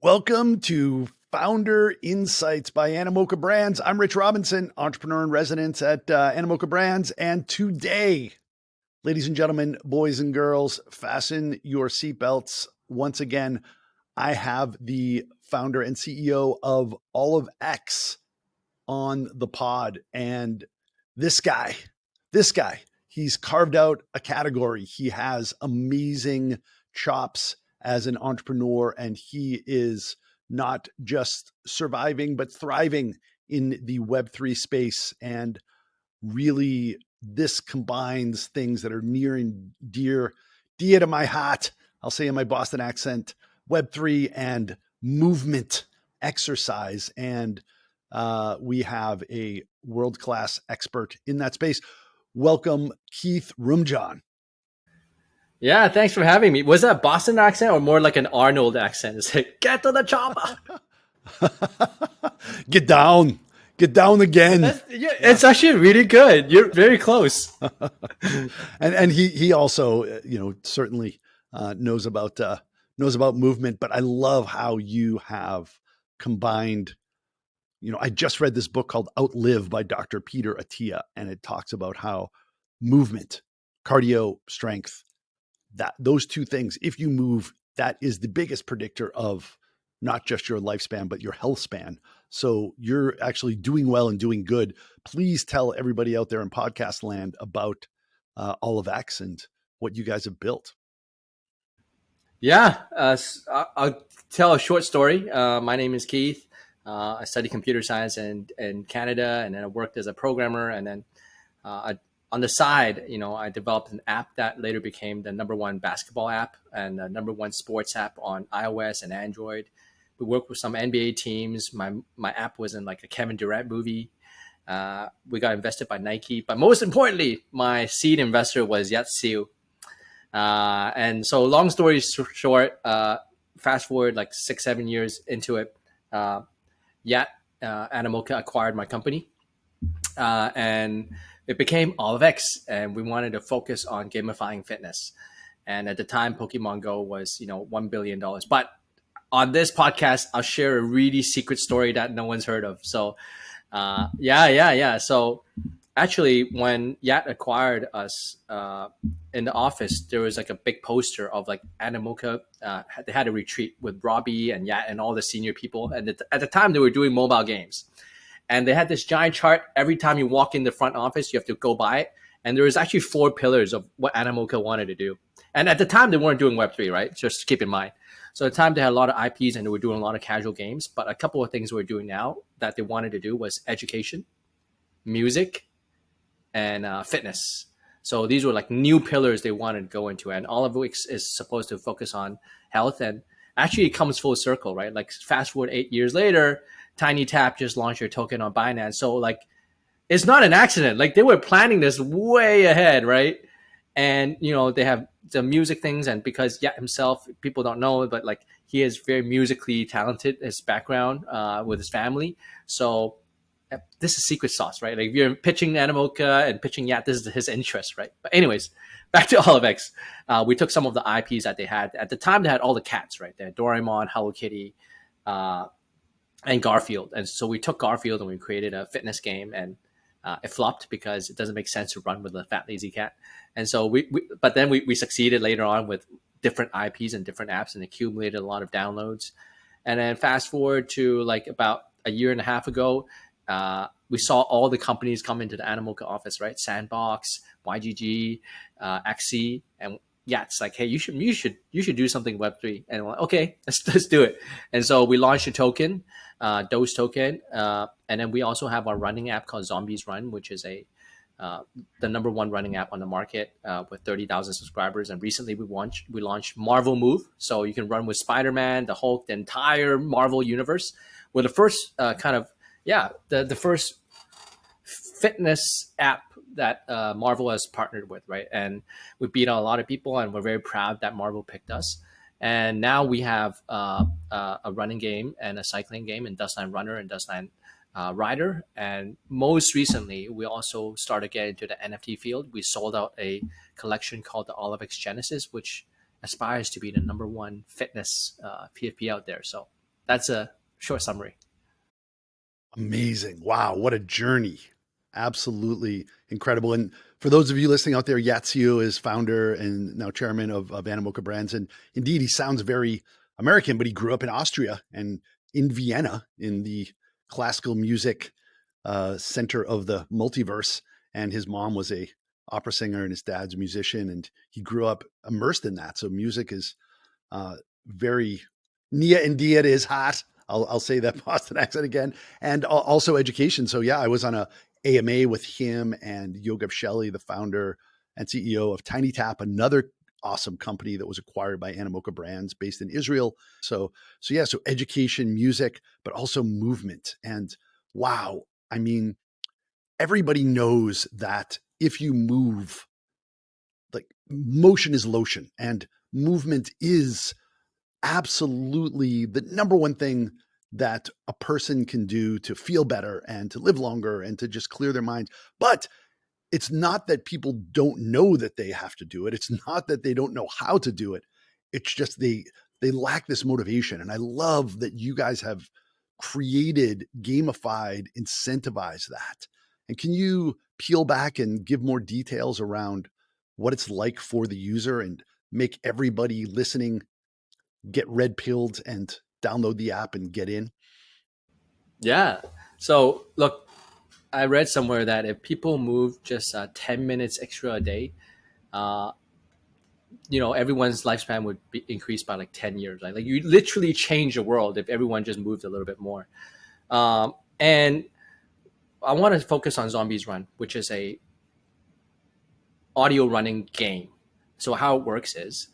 Welcome to Founder Insights by Animoca Brands. I'm Rich Robinson, entrepreneur in residence at Animoca Brands. And today, ladies and gentlemen, boys and girls, fasten your seatbelts. Once again, I have the founder and CEO of OliveX on the pod. And this guy, he's carved out a category. He has amazing chops as an entrepreneur, and he is not just surviving, but thriving in the Web3 space. And really, this combines things that are near and dear to my heart. I'll say in my Boston accent, Web3 and movement exercise. And we have a world-class expert in that space. Welcome, Keith Rumjahn. Yeah, thanks for having me. Was that a Boston accent or more like an Arnold accent? It's like, get to the chopper. Get down again. It's actually really good. You're very close. and he also, certainly knows about movement. But I love how you have combined. I just read this book called Outlive by Dr. Peter Attia, and it talks about how movement, cardio, strength, that those two things, if you move, that is the biggest predictor of not just your lifespan, but your health span. So you're actually doing well and doing good. Please tell everybody out there in podcast land about OliveX and what you guys have built. Yeah, I'll tell a short story. My name is Keith. I studied computer science in Canada, and then I worked as a programmer. And then on the side, I developed an app that later became the #1 basketball app and the #1 sports app on iOS and Android. We worked with some NBA teams. My app was in like a Kevin Durant movie. We got invested by Nike, but most importantly, my seed investor was Yatsu. And so, long story short, fast forward like 6-7 years into it, Animoca acquired my company, and it became OliveX, and we wanted to focus on gamifying fitness. And at the time, Pokemon Go was $1 billion. But on this podcast, I'll share a really secret story that no one's heard of. So, yeah. So, actually, when Yat acquired us in the office, there was like a big poster of like Animoca. They had a retreat with Robbie and Yat and all the senior people. And at the time, they were doing mobile games. And they had this giant chart. Every time you walk in the front office, you have to go by it. And there was actually 4 pillars of what Animoca wanted to do. And at the time, they weren't doing Web3, right? Just keep in mind. So at the time, they had a lot of IPs and they were doing a lot of casual games. But a couple of things we're doing now that they wanted to do was education, music, and fitness. So these were like new pillars they wanted to go into. And OliveX is supposed to focus on health. And actually, it comes full circle, right? Like fast forward 8 years later, TinyTap just launched their token on Binance. So like, it's not an accident. Like they were planning this way ahead, right? And they have the music things, and because Yat himself, people don't know, but like he is very musically talented. His background with his family, so this is secret sauce, right? Like if you're pitching Animoca and pitching Yat, this is his interest, right? But anyways, back to OliveX. We took some of the IPs that they had at the time. They had all the cats, right? They had Doraemon, Hello Kitty, and Garfield. And so we took Garfield and we created a fitness game, and it flopped because it doesn't make sense to run with a fat lazy cat. And so but then we succeeded later on with different IPs and different apps and accumulated a lot of downloads. And then fast forward to like about a year and a half ago, we saw all the companies come into the Animoca office, right? Sandbox, YGG, XC, and it's like, hey, you should do something Web3. And we're like, okay, let's do it. And so we launched a token, Dose token, and then we also have our running app called Zombies Run, which is the #1 running app on the market with 30,000 subscribers. And recently we launched Marvel Move, so you can run with Spider-Man, the Hulk, the entire Marvel universe. We're the first the first fitness app that Marvel has partnered with, right? And we beat out a lot of people, and we're very proud that Marvel picked us. And now we have a running game and a cycling game in Dustline Runner and Dustline Rider. And most recently, we also started getting into the NFT field. We sold out a collection called the OliveX Genesis, which aspires to be the #1 fitness PFP out there. So That's a short summary. Amazing. Wow, what a journey. Absolutely incredible. And for those of you listening out there, Yatsio is founder and now chairman of Animoca Brands. And indeed, he sounds very American, but he grew up in Austria and in Vienna in the classical music center of the multiverse. And his mom was a opera singer and his dad's a musician. And he grew up immersed in that. So music is very Nia and Dia is hot. I'll say that Boston accent again, and also education. So yeah, I was on a AMA with him and Yogev Shelley, the founder and CEO of Tiny Tap, another awesome company that was acquired by Animoca Brands based in Israel. So education, music, but also movement. And wow, I mean, everybody knows that if you move, like motion is lotion, and movement is absolutely the number one thing that a person can do to feel better and to live longer and to just clear their mind. But it's not that people don't know that they have to do it. It's not that they don't know how to do it. It's just they lack this motivation. And I love that you guys have created, gamified, incentivized that. And can you peel back and give more details around what it's like for the user and make everybody listening get red pilled and download the app and get in? Yeah. So look, I read somewhere that if people move just 10 minutes extra a day, uh, everyone's lifespan would be increased by like 10 years. Like you literally change the world if everyone just moved a little bit more. And I want to focus on Zombies Run, which is a audio running game. So how it works is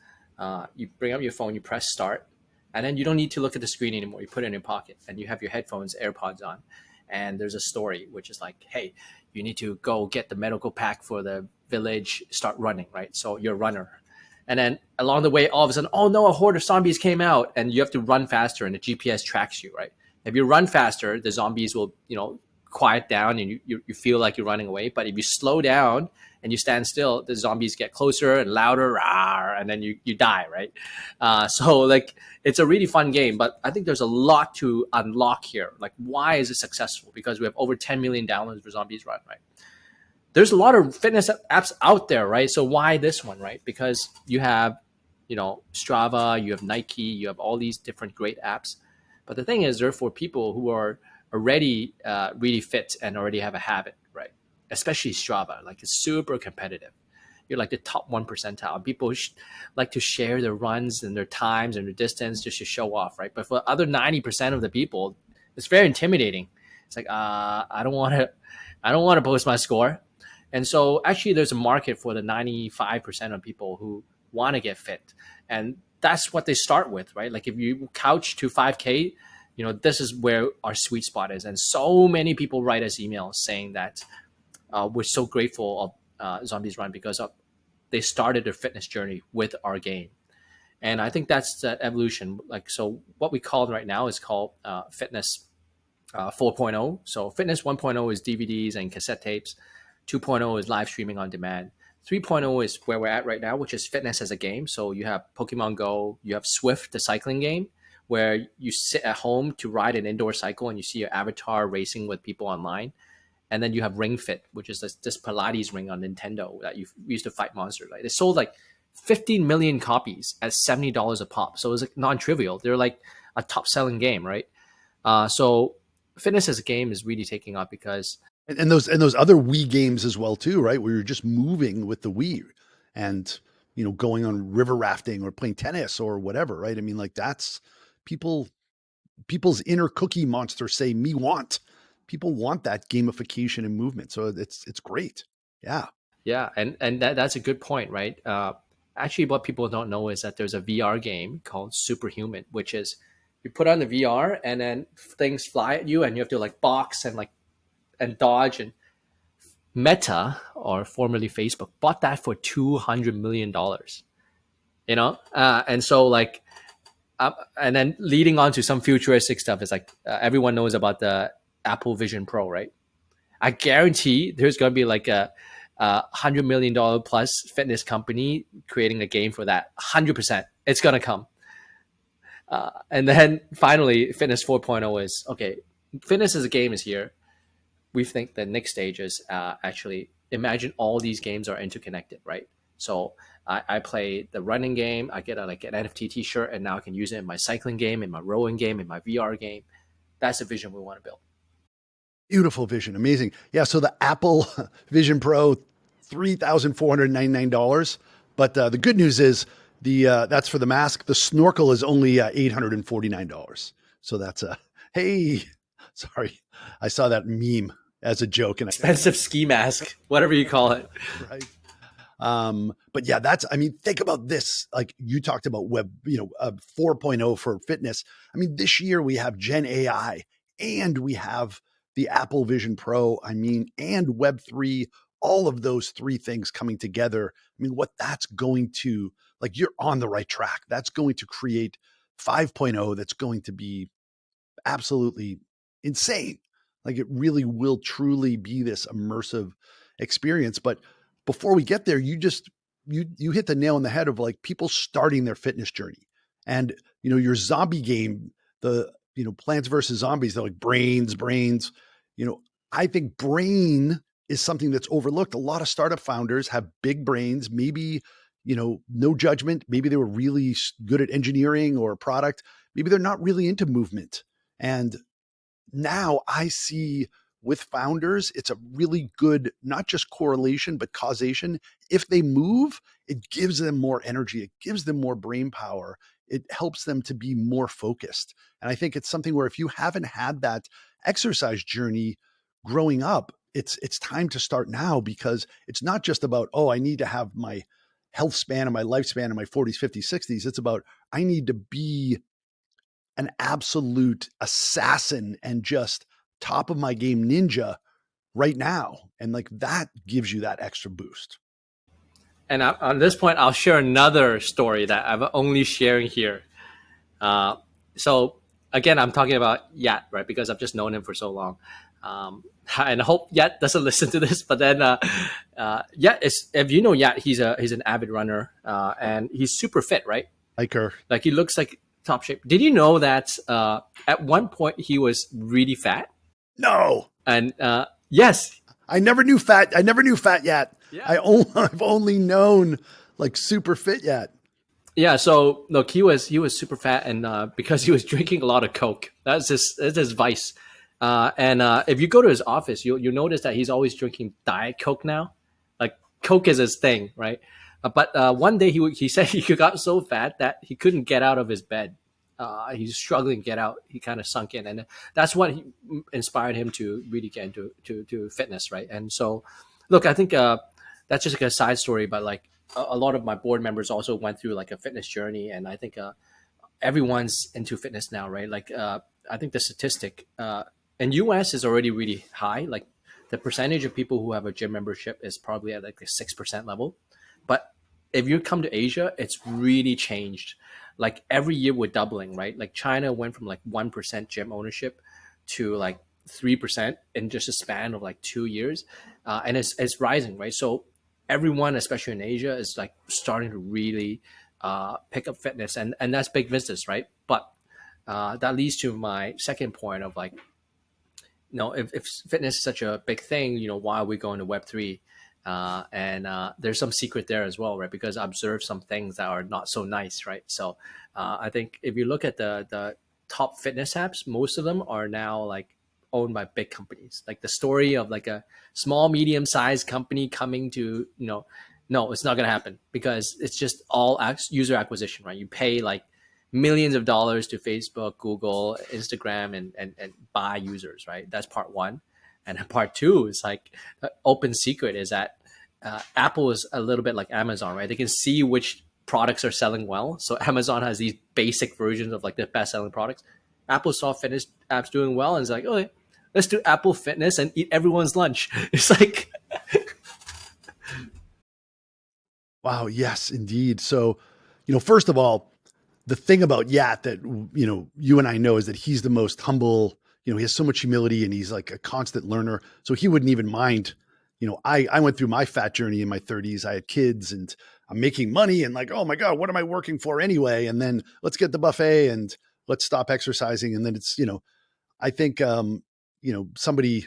you bring up your phone, you press start, and then you don't need to look at the screen anymore. You put it in your pocket, and you have your headphones, AirPods on, and there's a story which is like, hey, you need to go get the medical pack for the village, start running, right? So you're a runner. And then along the way, all of a sudden, oh no, a horde of zombies came out, and you have to run faster, and the GPS tracks you, right? If you run faster, the zombies will, quiet down, and you feel like you're running away. But if you slow down and you stand still, the zombies get closer and louder, and then you die, right? So like it's a really fun game, but I think there's a lot to unlock here. Like, why is it successful? Because we have over 10 million downloads for Zombies Run, right? There's a lot of fitness apps out there, right? So why this one, right? Because you have, Strava, you have Nike, you have all these different great apps. But the thing is, they're for people who are already really fit and already have a habit, right? Especially Strava, like it's super competitive. You're like the top 1 percentile. People like to share their runs and their times and their distance just to show off, right? But for the other 90% of the people, it's very intimidating. It's like, I don't want to post my score. And so actually there's a market for the 95% of people who want to get fit. And that's what they start with, right? Like if you couch to 5K, this is where our sweet spot is. And so many people write us emails saying that we're so grateful of Zombies Run because they started their fitness journey with our game. And I think that's the evolution. Like, so what we call right now is called Fitness 4.0. So Fitness 1.0 is DVDs and cassette tapes. 2.0 is live streaming on demand. 3.0 is where we're at right now, which is fitness as a game. So you have Pokemon Go, you have Swift, the cycling game, where you sit at home to ride an indoor cycle and you see your avatar racing with people online. And then you have Ring Fit, which is this Pilates ring on Nintendo that you used to fight monsters. Like they sold like 15 million copies at $70 a pop. So it's like non-trivial. They're like a top-selling game, right? So fitness as a game is really taking off because And those other Wii games as well too, right? Where you're just moving with the Wii and going on river rafting or playing tennis or whatever, right? I mean, like that's people's inner cookie monster say me want. People want that gamification and movement. So it's great. Yeah. yeah, and that's a good point, right? Actually, what people don't know is that there's a VR game called Superhuman, which is you put on the VR and then things fly at you and you have to like box and dodge. And Meta, or formerly Facebook, bought that for $200 million. And so like, and then leading on to some futuristic stuff is like everyone knows about the Apple Vision Pro, right? I guarantee there's going to be like a $100 million plus fitness company creating a game for that. 100%, it's going to come. And then finally, Fitness 4.0 is okay. Fitness as a game is here. We think the next stage is actually imagine all these games are interconnected, right? So I play the running game, I get like an NFT T-shirt, and now I can use it in my cycling game, in my rowing game, in my VR game. That's the vision we want to build. Beautiful vision. Amazing. Yeah. So the Apple Vision Pro, $3,499. But the good news is that's for the mask. The snorkel is only $849. So that's hey, sorry. I saw that meme as a joke. And Expensive ski mask, whatever you call it. right. But yeah, I mean, think about this. Like you talked about 4.0 for fitness. I mean, this year we have Gen AI and we have the Apple Vision Pro. I mean, and Web3, all of those three things coming together. I mean, what that's going to, like, you're on the right track. That's going to create 5.0 that's going to be absolutely insane. Like it really will truly be this immersive experience. But before we get there, you hit the nail on the head of like people starting their fitness journey. And your zombie game, the Plants versus Zombies, they're like brains. I think brain is something that's overlooked. A lot of startup founders have big brains, maybe, no judgment. Maybe they were really good at engineering or product. Maybe they're not really into movement. And now I see with founders, it's a really good, not just correlation, but causation. If they move, it gives them more energy. It gives them more brain power. It helps them to be more focused. And I think it's something where if you haven't had that exercise journey growing up, it's time to start now, because it's not just about, oh, I need to have my health span and my lifespan in my 40s, 50s, 60s. It's about, I need to be an absolute assassin and just top of my game ninja right now. And like that gives you that extra boost. And on this point, I'll share another story that I'm only sharing here. Uh, so again, I'm talking about Yat, right? Because I've just known him for so long. And I hope Yat doesn't listen to this. But then Yat is, if you know Yat, he's an avid runner and he's super fit, right? Hiker. Like he looks like top shape. Did you know that at one point he was really fat? No. And yes, I never knew fat yet. yeah. I've only known like super fit yet. Yeah, so look, he was super fat, and because he was drinking a lot of Coke. That's his vice. And if you go to his office, you notice that he's always drinking Diet Coke now. Like Coke is his thing, right? But one day he said he got so fat that he couldn't get out of his bed. He's struggling to get out. He kind of sunk in, and that's what inspired him to really get into to fitness, right? And so, look, I think that's just like a side story, but like a lot of my board members also went through like a fitness journey, and I think everyone's into fitness now, right? Like I think the statistic in US is already really high. Like the percentage of people who have a gym membership is probably at like the 6% level, but if you come to Asia, it's really changed. Like every year we're doubling, right? Like China went from like 1% gym ownership to like 3% in just a span of like 2 years, and it's rising, right? So everyone, especially in Asia, is like starting to really pick up fitness, and that's big business, right? But that leads to my second point of like, if fitness is such a big thing, why are we going to Web3? And there's some secret there as well, right? Because I observed some things that are not so nice, right? So I think if you look at the top fitness apps, most of them are now like owned by big companies. Like the story of like a small, medium-sized company coming to, no, it's not going to happen, because it's just all user acquisition, right? You pay like millions of dollars to Facebook, Google, Instagram, and buy users, right? That's part one. And part two is like open secret is that Apple is a little bit like Amazon, right? They can see which products are selling well. So Amazon has these basic versions of like the best selling products. Apple saw fitness apps doing well, and it's like, okay, let's do Apple Fitness and eat everyone's lunch. It's like, Wow. Yes, indeed. So, first of all, the thing about Yat that, you and I know is that he's the most humble, he has so much humility and he's like a constant learner. So he wouldn't even mind, I went through my fat journey in my 30s. I had kids and I'm making money and like, oh my God, what am I working for anyway? And then let's get the buffet and let's stop exercising. And then it's, I think, somebody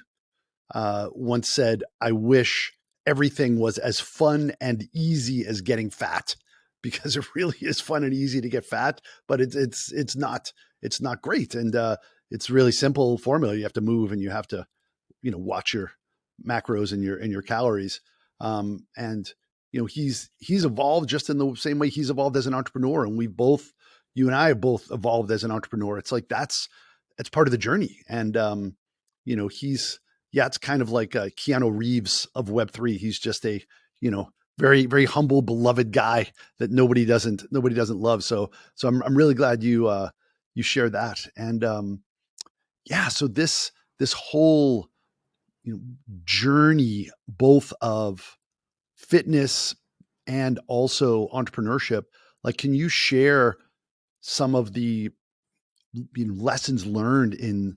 once said, I wish everything was as fun and easy as getting fat because it really is fun and easy to get fat, but it's not great. And it's really simple formula. You have to move and you have to, watch your macros and your calories. And he's evolved just in the same way he's evolved as an entrepreneur. And you and I have both evolved as an entrepreneur. It's like, that's part of the journey. And, it's kind of like Keanu Reeves of Web3. He's just a, very, very humble, beloved guy that nobody doesn't love. So I'm really glad you shared that. And so this whole journey, both of fitness and also entrepreneurship, like, can you share some of the lessons learned in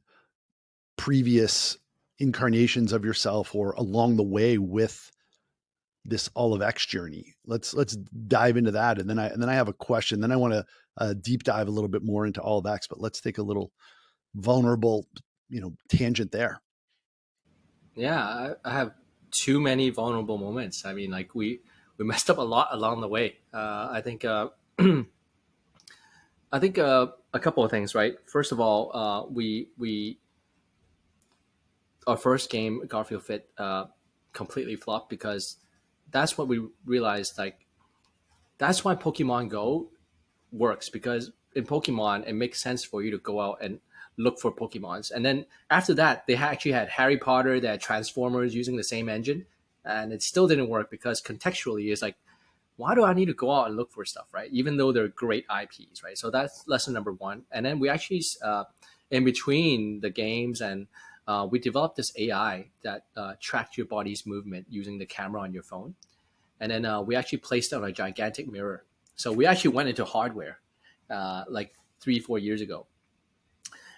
previous incarnations of yourself or along the way with this OliveX journey? Let's dive into that, and then I have a question. Then I want to deep dive a little bit more into OliveX, but let's take a little vulnerable, tangent there. Yeah, I have too many vulnerable moments. I mean, like we messed up a lot along the way. I think I think a couple of things, right? First of all, we our first game, Garfield Fit, completely flopped because that's what we realized. Like, that's why Pokemon Go works, because in Pokemon it makes sense for you to go out and look for Pokemons. And then after that, they actually had Harry Potter, they had Transformers using the same engine, and it still didn't work because contextually it's like, why do I need to go out and look for stuff, right? Even though they're great IPs, right? So that's lesson number one. And then we actually, in between the games, and we developed this AI that tracked your body's movement using the camera on your phone. And then we actually placed it on a gigantic mirror. So we actually went into hardware like 3-4 years ago.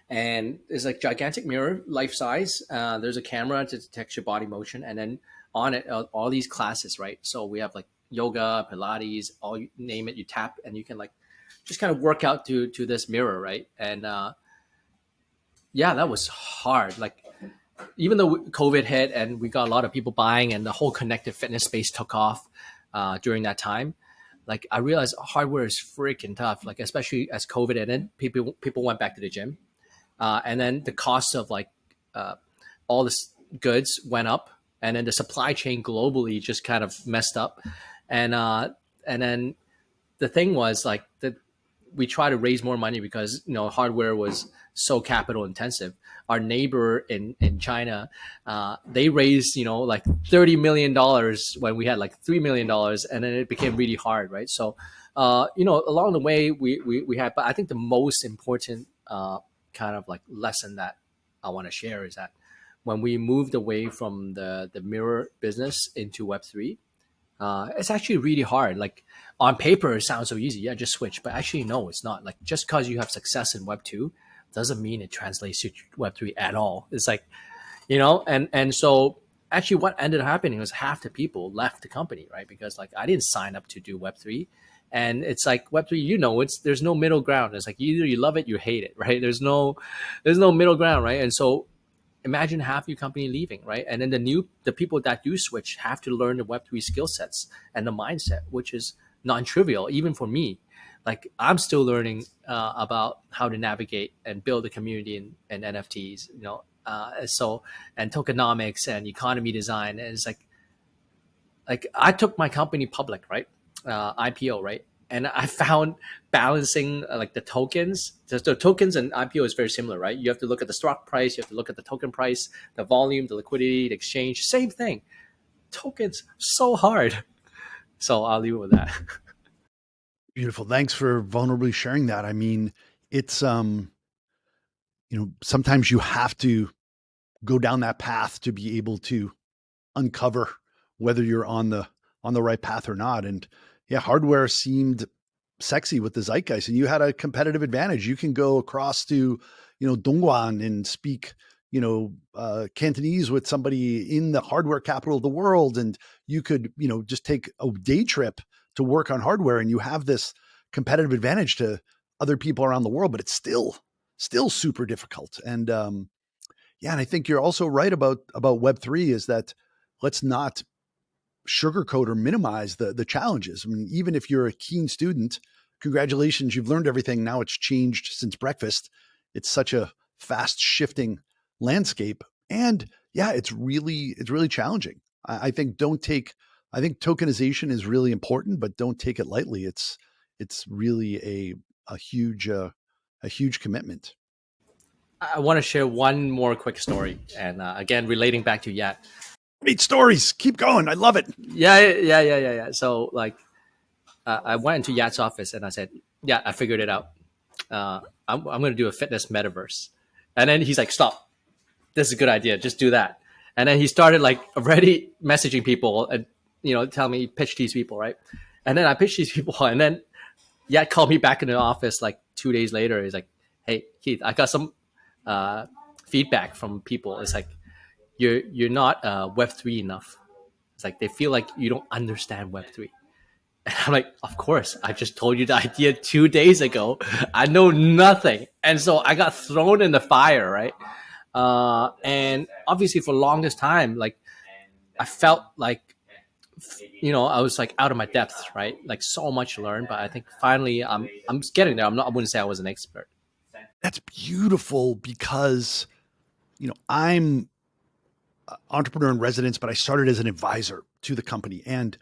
And it's like gigantic mirror, life size. There's a camera to detect your body motion, and then on it, all these classes, right? So we have like yoga, Pilates, all you name it. You tap, and you can like just kind of work out to this mirror, right? And that was hard. Like, even though COVID hit and we got a lot of people buying, and the whole connected fitness space took off during that time, like I realized hardware is freaking tough. Like, especially as COVID ended, people went back to the gym. And then the cost of like all this goods went up, and then the supply chain globally just kind of messed up. And then the thing was like that we try to raise more money because hardware was so capital intensive. Our neighbor in China, they raised like $30 million when we had like $3 million, and then it became really hard, right? So along the way we had, but I think the most important kind of like lesson that I want to share is that when we moved away from the mirror business into Web3, it's actually really hard. Like, on paper, it sounds so easy. Yeah, just switch. But actually, no, it's not. Like, just because you have success in Web2 doesn't mean it translates to Web3 at all. It's like, and so actually what ended up happening was half the people left the company, right? Because like I didn't sign up to do Web3. And it's like Web3, there's no middle ground. It's like either you love it, you hate it, right? There's no middle ground, right? And so imagine half your company leaving, right? And then the people that do switch have to learn the Web3 skill sets and the mindset, which is non-trivial, even for me. Like, I'm still learning about how to navigate and build a community in NFTs, and tokenomics and economy design. And it's like I took my company public, right? IPO, right? And I found balancing like the tokens. The tokens and IPO is very similar, right? You have to look at the stock price, you have to look at the token price, the volume, the liquidity, the exchange. Same thing. Tokens, so hard. So I'll leave it with that. Beautiful. Thanks for vulnerably sharing that. I mean, it's sometimes you have to go down that path to be able to uncover whether you're on the right path or not. And yeah, hardware seemed sexy with the zeitgeist, and you had a competitive advantage. You can go across to Dongguan and speak Cantonese with somebody in the hardware capital of the world, and you could, just take a day trip to work on hardware, and you have this competitive advantage to other people around the world. But it's still super difficult. And and I think you're also right about Web3 is that let's not sugarcoat or minimize the challenges. I mean, even if you're a keen student, congratulations, you've learned everything. Now it's changed since breakfast. It's such a fast shifting landscape. And yeah, it's really challenging. I think I think tokenization is really important, but don't take it lightly. It's really a huge commitment. I want to share one more quick story, and again, relating back to Yat. Great stories. Keep going. I love it. Yeah. So like, I went into Yat's office and I said, "Yeah, I figured it out. I'm going to do a fitness metaverse." And then he's like, "Stop. This is a good idea. Just do that." And then he started like already messaging people and telling me pitch these people, right? And then I pitched these people, and then Yat called me back in the office like 2 days later. He's like, "Hey Keith, I got some feedback from people. It's like you're not Web3 enough. It's like they feel like you don't understand Web3." And I'm like, "Of course, I just told you the idea 2 days ago. I know nothing." And so I got thrown in the fire, right? And obviously for the longest time, like I felt like, I was like out of my depth, right? Like so much to learn, but I think finally I'm getting there. I wouldn't say I was an expert. That's beautiful because, I'm entrepreneur in residence, but I started as an advisor to the company. And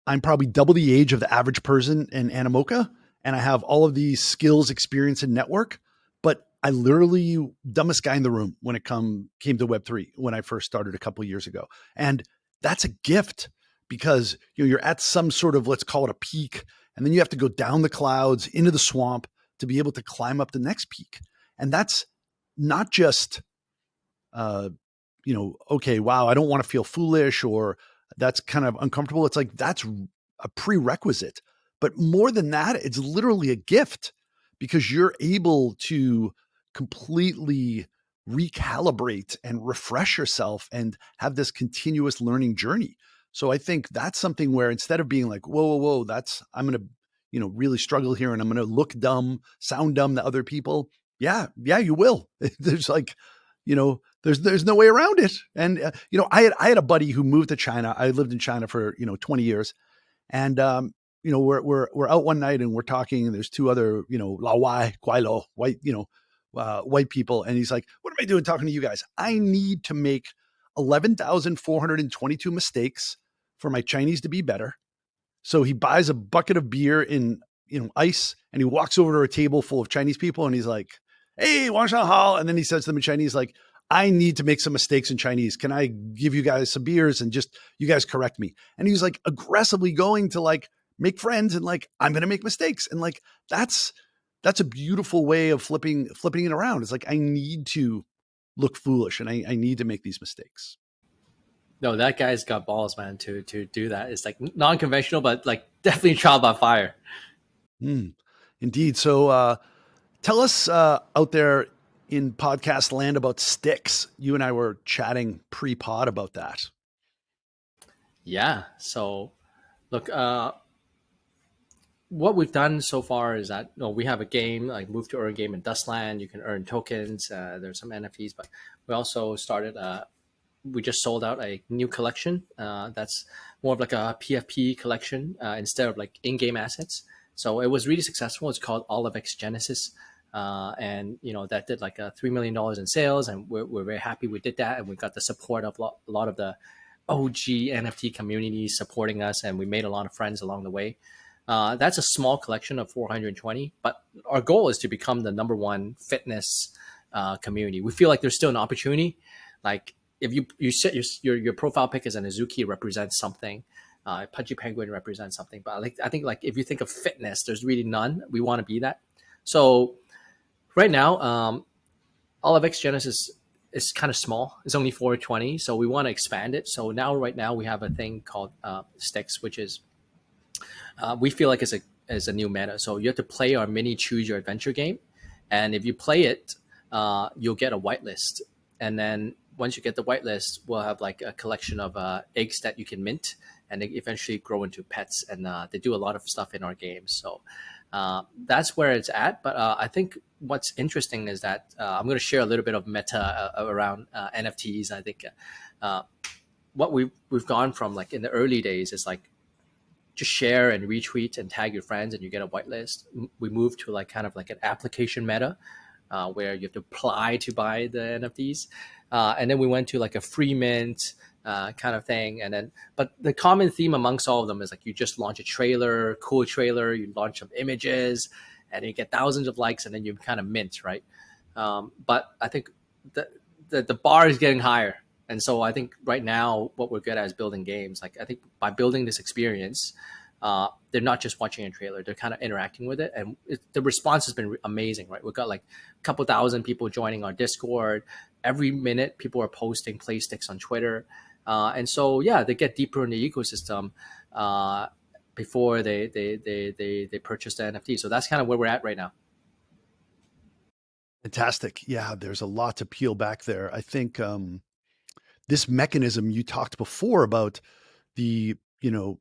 I'm probably double the age of the average person in Animoca. And I have all of these skills, experience, and network. But I literally dumbest guy in the room when it came to Web3 when I first started a couple of years ago. And that's a gift because you're at some sort of, let's call it a peak. And then you have to go down the clouds into the swamp to be able to climb up the next peak. And that's not just okay, wow, I don't want to feel foolish or that's kind of uncomfortable. It's like that's a prerequisite. But more than that, it's literally a gift because you're able to completely recalibrate and refresh yourself and have this continuous learning journey. So I think that's something where instead of being like, whoa, that's I'm going to, really struggle here and I'm going to look dumb, sound dumb to other people. Yeah, you will. There's like, there's no way around it. And I had a buddy who moved to China. I lived in China for 20 years, and we're out one night and we're talking. And there's two other Lao Wai, Guai Lo, white white people, and he's like, "What am I doing talking to you guys? I need to make 11,422 mistakes for my Chinese to be better." So he buys a bucket of beer in ice, and he walks over to a table full of Chinese people, and he's like, "Hey, Wang Hao," and then he says to them in Chinese, like, "I need to make some mistakes in Chinese. Can I give you guys some beers and just you guys correct me?" And he was like aggressively going to like make friends and like I'm going to make mistakes, and like that's a beautiful way of flipping it around. It's like I need to look foolish and I need to make these mistakes. No, that guy's got balls, man, to do that. It's like non-conventional, but like definitely trial by fire. Indeed. So tell us out there in podcast land about Styx. You and I were chatting pre-pod about that. Yeah. So look, what we've done so far is that we have a game like Move to Earn game in Dustland. You can earn tokens. There's some NFTs, but we also started. We just sold out a new collection that's more of like a PFP collection instead of like in-game assets. So it was really successful. It's called OliveX Genesis. And that did like $3 million in sales, and we're very happy we did that, and we got the support of a lot of the OG NFT community supporting us, and we made a lot of friends along the way. That's a small collection of 420, but our goal is to become the number one fitness community. We feel like there's still an opportunity. Like if you set your profile pic as an Azuki, represents something. Pudgy Penguin represents something, but I think like if you think of fitness, there's really none. We want to be that. So right now, OliveX Genesis is kind of small. It's only 420, so we want to expand it. So right now we have a thing called Styx, which is we feel like it's a new meta. So you have to play our mini choose your adventure game, and if you play it, you'll get a whitelist. and then once you get the whitelist, we'll have like a collection of eggs that you can mint, and they eventually grow into pets. And they do a lot of stuff in our games. So that's where it's at. But I think what's interesting is that I'm going to share a little bit of meta around NFTs. I think uh, what we've gone from like in the early days is like just share and retweet and tag your friends and you get a whitelist. We moved to like kind of like an application meta where you have to apply to buy the NFTs. And then we went to like a free mint kind of thing. And then, but the common theme amongst all of them is like you just launch a trailer, cool trailer, you launch some images, and you get thousands of likes, and then you kind of mint, right? But I think the bar is getting higher. And so I think right now what we're good at is building games. Like I think by building this experience, they're not just watching a trailer; they're kind of interacting with it, and the response has been amazing. Right, we've got like a couple thousand people joining our Discord. Every minute, people are posting play sticks on Twitter, and so yeah, they get deeper in the ecosystem before they purchase the NFT. So that's kind of where we're at right now. Fantastic. Yeah, there's a lot to peel back there. I think this mechanism you talked before about the, the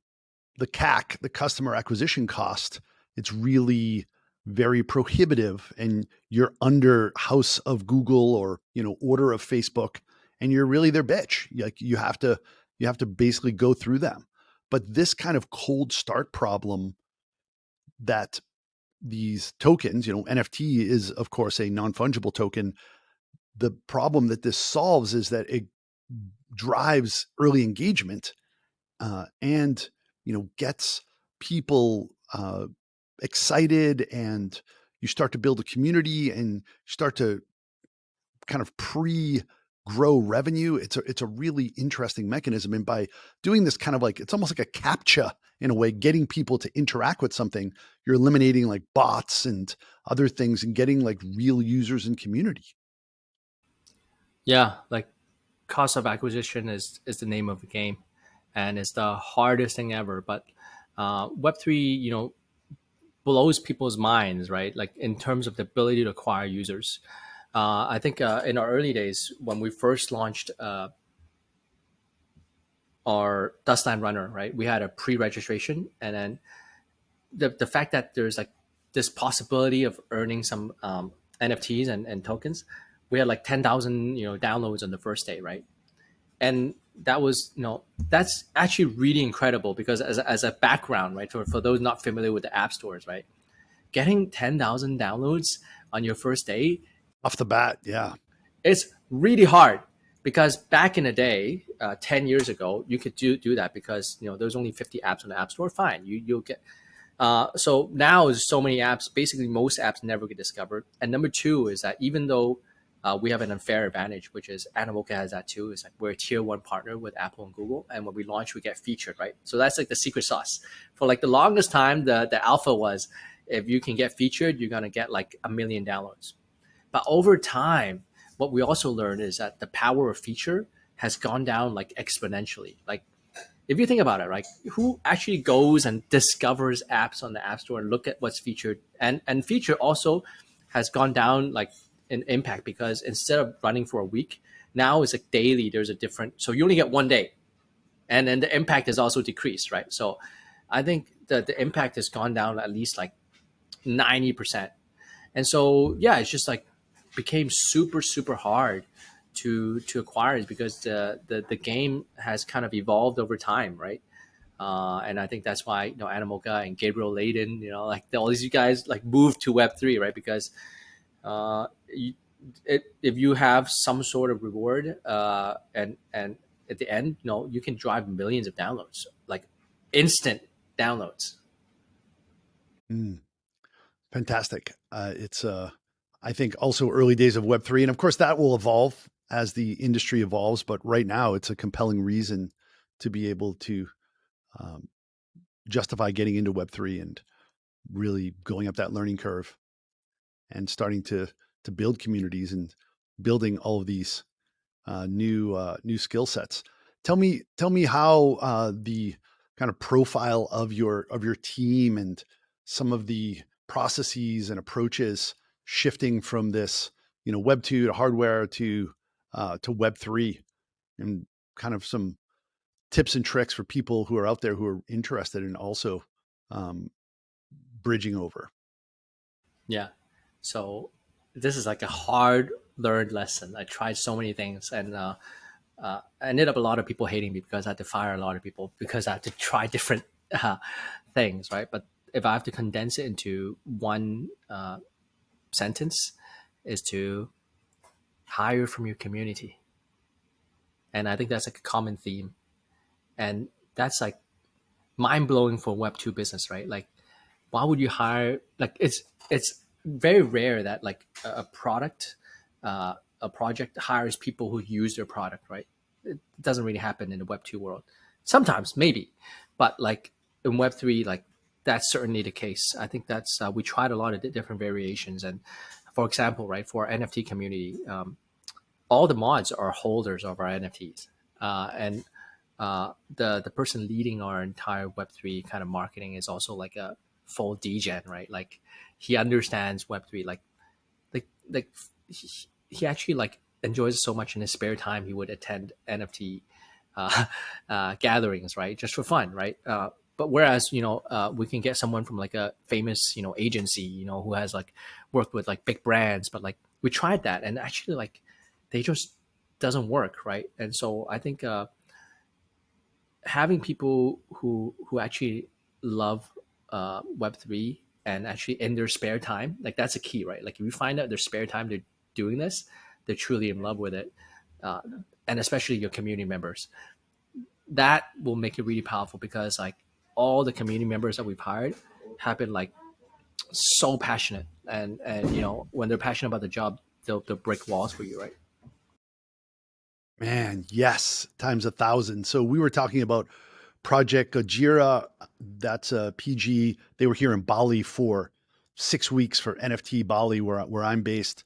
CAC, the customer acquisition cost, it's really very prohibitive, and you're under house of Google or, order of Facebook, and you're really their bitch. Like you have to basically go through them. But this kind of cold start problem that these tokens, NFT is of course a non-fungible token. The problem that this solves is that it drives early engagement and gets people excited, and you start to build a community and start to kind of grow revenue. It's a really interesting mechanism, and by doing this kind of like, it's almost like a captcha in a way, getting people to interact with something, you're eliminating like bots and other things and getting like real users and community. Yeah, like cost of acquisition is the name of the game, and it's the hardest thing ever. But Web3, blows people's minds, right? Like in terms of the ability to acquire users. I think in our early days when we first launched our Dustland Runner, right, we had a pre-registration, and then the fact that there's like this possibility of earning some NFTs and tokens, we had like 10,000 downloads on the first day, right? And that was that's actually really incredible because as a background, right, for those not familiar with the app stores, right, getting 10,000 downloads on your first day, Off the bat, yeah. it's really hard. Because back in the day, 10 years ago, you could do that because there's only 50 apps on the app store. Fine, you'll get. So now there's so many apps. Basically, most apps never get discovered. And number two is that even though we have an unfair advantage, which is Animoca has that too. It's like we're a tier one partner with Apple and Google, and when we launch, we get featured, right? So that's like the secret sauce. For like the longest time, the alpha was if you can get featured, you're gonna get like 1 million downloads. But over time, what we also learned is that the power of feature has gone down like exponentially. Like if you think about it, right, who actually goes and discovers apps on the App Store and look at what's featured? And feature also has gone down like in impact because instead of running for a week, now it's like daily. There's a different, so you only get one day, and then the impact is also decreased, right? So I think that the impact has gone down at least like 90%. And so yeah, it's just like became super hard to acquire is because the game has kind of evolved over time, right? And I think that's why Animoca and Gabriel Layden, like all these guys like moved to Web3, right? Because you, if you have some sort of reward and at the end, you can drive millions of downloads, like instant downloads. Mm, fantastic. It's I think also early days of Web3, and of course that will evolve as the industry evolves. But right now, it's a compelling reason to be able to um, justify getting into Web3 and really going up that learning curve and starting to build communities and building all of these new skill sets. Tell me how the kind of profile of your team and some of the processes and approaches shifting from this Web 2 to hardware to to Web3, and kind of some tips and tricks for people who are out there who are interested in also um, bridging over. Yeah. So this is like a hard learned lesson. I tried so many things, and I ended up a lot of people hating me because I had to fire a lot of people because I had to try different uh, things, right? But if I have to condense it into one sentence, is to hire from your community, and I think that's like a common theme, and that's like mind blowing for Web2 business, right? Like, why would you hire? Like, it's very rare that like a product, a project hires people who use their product, right? It doesn't really happen in the Web2 world. Sometimes maybe, but like in Web3, like that's certainly the case. I think that's we tried a lot of different variations, and for example, right, for our NFT community, all the mods are holders of our NFTs, and the person leading our entire Web3 kind of marketing is also like a full degen, right? Like he understands Web3, like he actually like enjoys it so much in his spare time. He would attend NFT uh, gatherings, right, just for fun, right? But whereas we can get someone from like a famous agency, who has like worked with like big brands, but like we tried that and actually like they just doesn't work, right? And so I think having people who actually love Web3 and actually in their spare time, like that's a key, right? Like if you find out their spare time they're doing this, they're truly in love with it, uh, and especially your community members, that will make it really powerful because like all the community members that we've hired have been like so passionate, and when they're passionate about the job, they'll break walls for you, right? Man, yes, times 1,000. So we were talking about Project Gojira. That's a PG. They were here in Bali for 6 weeks for NFT Bali, where I'm based,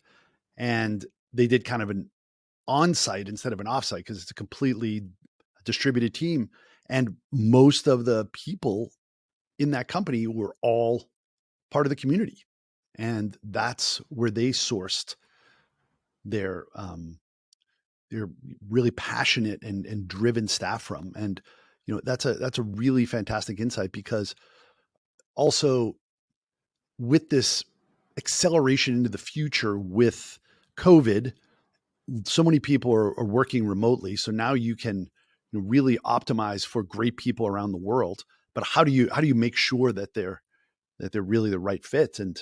and they did kind of an on-site instead of an off-site because it's a completely distributed team, and most of the people in that company were all part of the community, and that's where they sourced their they're really passionate and driven staff from. And that's a really fantastic insight, because also with this acceleration into the future with COVID, so many people are working remotely, so now you can really optimize for great people around the world. But how do you make sure that they're really the right fit? And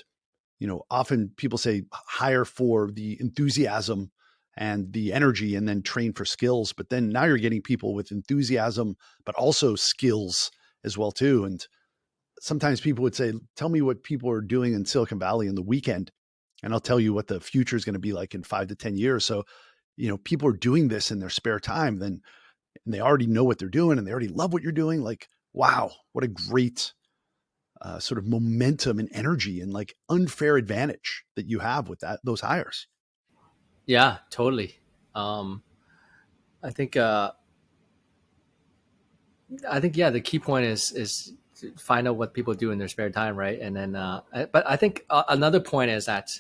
often people say hire for the enthusiasm and the energy and then train for skills. But then now you're getting people with enthusiasm, but also skills as well too. And sometimes people would say, tell me what people are doing in Silicon Valley in the weekend, and I'll tell you what the future is going to be like in 5 to 10 years. So, people are doing this in their spare time, then, and they already know what they're doing and they already love what you're doing. Like, wow, what a great sort of momentum and energy and like unfair advantage that you have with those hires. Yeah, totally. um I think yeah, the key point is to find out what people do in their spare time, right? And then but I think another point is that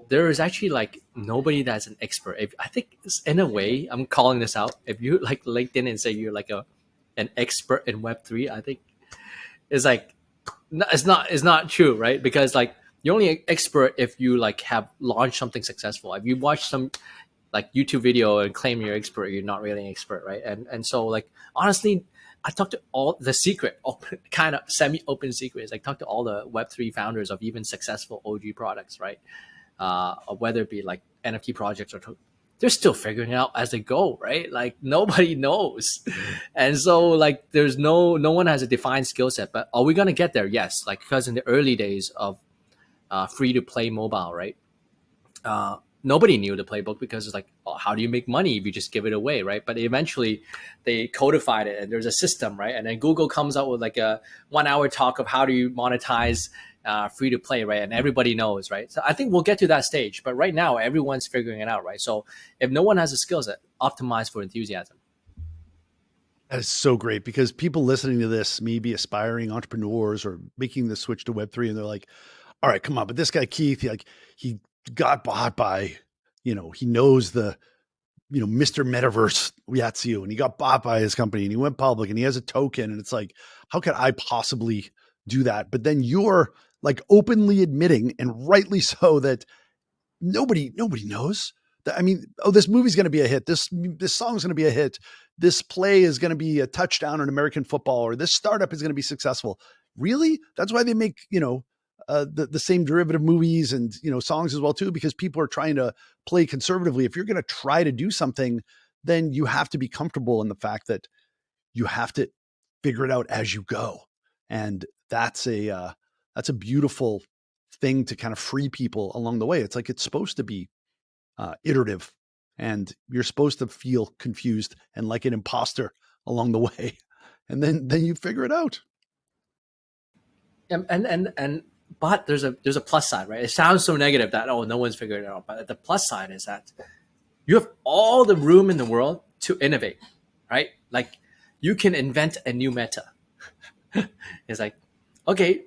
there is actually like nobody that's an expert. If I think in a way, I'm calling this out. If you like LinkedIn and say you're like an expert in Web3, I think it's like it's not true, right? Because like you're only an expert if you like have launched something successful. If you watch some like YouTube video and claim you're expert, you're not really an expert, right? And so like honestly, I talked to all the secret, open, kind of semi-open secrets. Like talk to all the Web3 founders of even successful OG products, right? Or whether it be like NFT projects or they're still figuring it out as they go, right? Like nobody knows, and so like there's no one has a defined skill set. But are we gonna get there? Yes, like because in the early days of free to play mobile, right? Nobody knew the playbook because it's like, oh, how do you make money if you just give it away, right? But eventually they codified it and there's a system, right? And then Google comes out with like a 1 hour talk of how do you monetize free to play, right? And everybody knows, right? So I think we'll get to that stage, but right now everyone's figuring it out, right? So if no one has a skill set, optimize for enthusiasm. That is so great, because people listening to this may be aspiring entrepreneurs or making the switch to Web3, and they're like, all right, come on, but this guy Keith, he got bought by, he knows Mr. Metaverse Yatsu, and he got bought by his company and he went public and he has a token. And it's like, how could I possibly do that? But then you're like openly admitting, and rightly so, that nobody knows. I mean, this movie's going to be a hit. This song's going to be a hit. This play is going to be a touchdown in American football, or this startup is going to be successful. Really? That's why they make, the same derivative movies and, songs as well too, because people are trying to play conservatively. If you're going to try to do something, then you have to be comfortable in the fact that you have to figure it out as you go. And that's a beautiful thing to kind of free people along the way. It's like, it's supposed to be iterative, and you're supposed to feel confused and like an imposter along the way. And then you figure it out. But there's a plus side, right? It sounds so negative that, no one's figured it out. But the plus side is that you have all the room in the world to innovate, right? Like, you can invent a new meta. It's like, okay,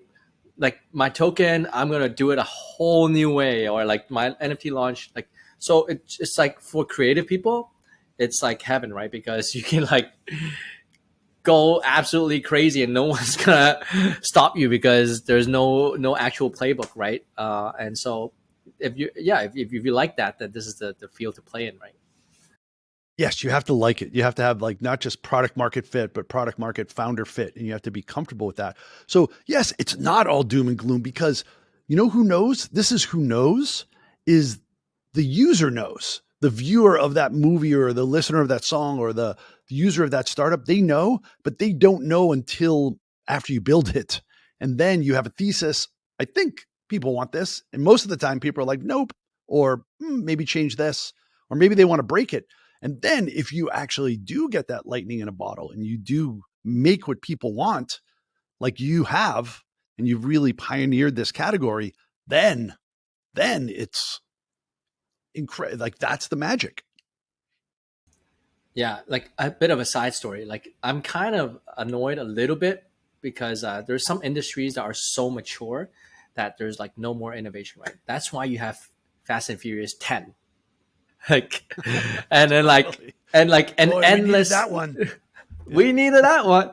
like my token, I'm going to do it a whole new way, or like my NFT launch. Like, so it's like, for creative people, it's like heaven, right? Because you can like go absolutely crazy and no one's gonna stop you because there's no actual playbook, right? And so if you like that, then this is the field to play in, right? Yes, you have to like it. You have to have like not just product market fit, but product market founder fit, and you have to be comfortable with that. So yes, it's not all doom and gloom, because who knows? This is who knows, is the user knows. The viewer of that movie, or the listener of that song, or the user of that startup, they know, but they don't know until after you build it. And then you have a thesis. I think people want this. And most of the time people are like, nope, or maybe change this, or maybe they want to break it. And then if you actually do get that lightning in a bottle and you do make what people want, like you have, and you've really pioneered this category, then it's incredible. Like, that's the magic. Yeah, like a bit of a side story. Like, I'm kind of annoyed a little bit because there's some industries that are so mature that there's like no more innovation, right? That's why you have Fast and Furious 10. Like, and then like, and like an Boy, endless, that one. We needed that one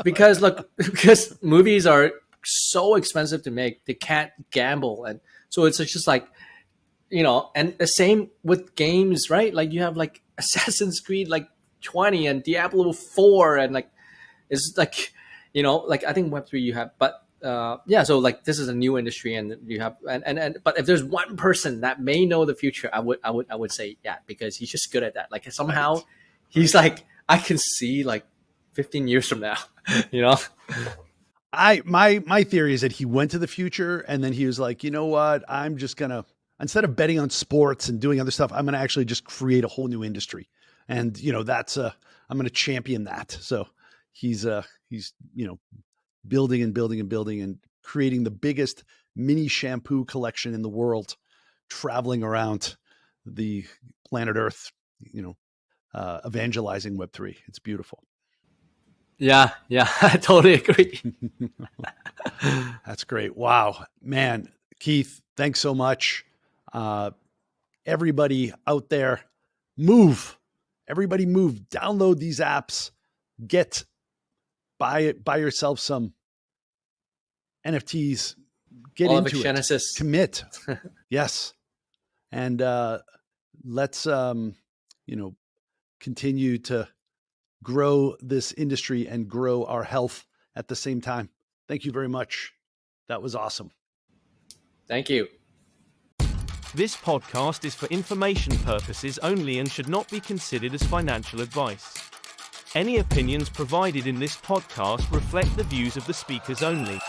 because because movies are so expensive to make, they can't gamble. And so it's just like, and the same with games, right? Like, you have like Assassin's Creed like 20 and Diablo 4, and like, it's like, like I think Web3 you have, but so like this is a new industry, and you have and but if there's one person that may know the future, I would say because he's just good at that. Like, somehow he's like, I can see like 15 years from now, My theory is that he went to the future, and then he was like, you know what? I'm just gonna, instead of betting on sports and doing other stuff, I'm gonna actually just create a whole new industry. And that's I'm gonna champion that. So he's building and building and building and creating the biggest mini shampoo collection in the world, traveling around the planet Earth, evangelizing Web3. It's beautiful. Yeah, I totally agree. That's great. Wow, man. Keith, thanks so much. Everybody out there, move. Everybody move. Download these apps. Buy yourself some NFTs. Get OliveX into Genesis. It. Commit. Yes. And let's continue to grow this industry and grow our health at the same time. Thank you very much. That was awesome. Thank you. This podcast is for information purposes only and should not be considered as financial advice. Any opinions provided in this podcast reflect the views of the speakers only.